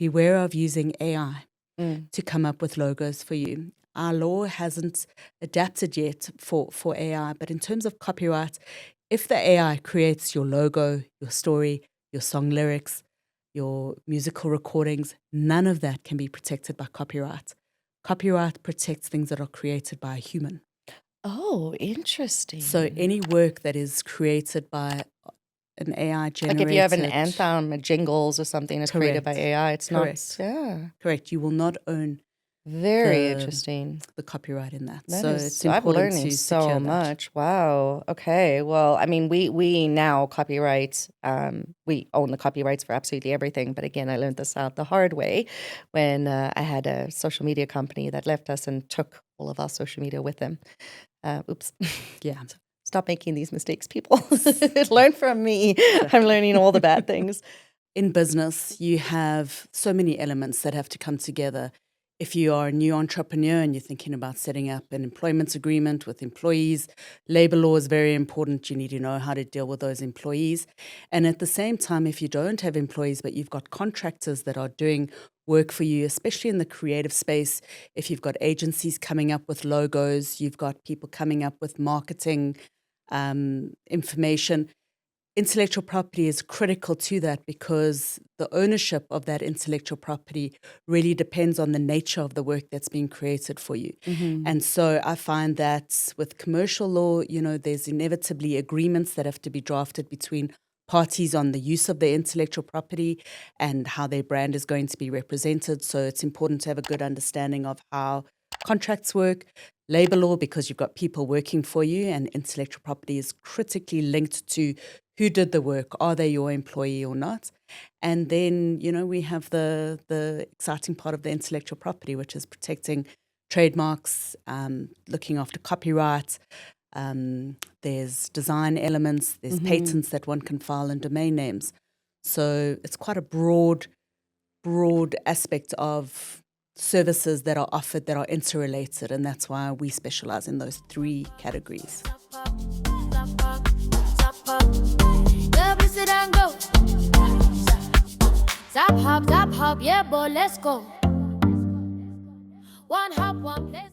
beware of using AI Mm. to come up with logos for you. Our law hasn't adapted yet for AI, but in terms of copyright, if the AI creates your logo, your story, your song lyrics, your musical recordings, none of that can be protected by copyright. Copyright protects things that are created by a human. Oh, So interesting. any work that is created by an AI Like if you have an generated, anthem, a jingles or something that's created by correct, AI, it's not, correct, yeah. correct. You will not own Very the interesting. copyright in that. That So is, it's I'm important learning to so secure that. much. Wow. Okay. Well, I mean, we now copyright, we own the copyrights for absolutely everything. But again, I learned this out the hard way when I had a social media company that left us and took all of our social media with them. Oops. Yeah. Stop making these mistakes, people. Learn from me. I'm learning all the bad things. In business, you have so many elements that have to come together. If you are a new entrepreneur and you're thinking about setting up an employment agreement with employees, labor law is very important. You need to know how to deal with those employees. And at the same time, if you don't have employees, but you've got contractors that are doing work for you, especially in the creative space, if you've got agencies coming up with logos, you've got people coming up with marketing information. Intellectual property is critical to that because the ownership of that intellectual property really depends on the nature of the work that's being created for you. Mm-hmm. And so I find that with commercial law, there's inevitably agreements that have to be drafted between parties on the use of their intellectual property and how their brand is going to be represented. So it's important to have a good understanding of how contracts work, labor law, because you've got people working for you, and intellectual property is critically linked to who did the work. Are they your employee or not? And then, we have the exciting part of the intellectual property, which is protecting trademarks, looking after copyright. There's design elements, there's patents that one can file, and domain names. So it's quite a broad aspect of services that are offered that are interrelated, and that's why we specialize in those three categories. Zap hop, yeah, boy, let's go. One hop, one place.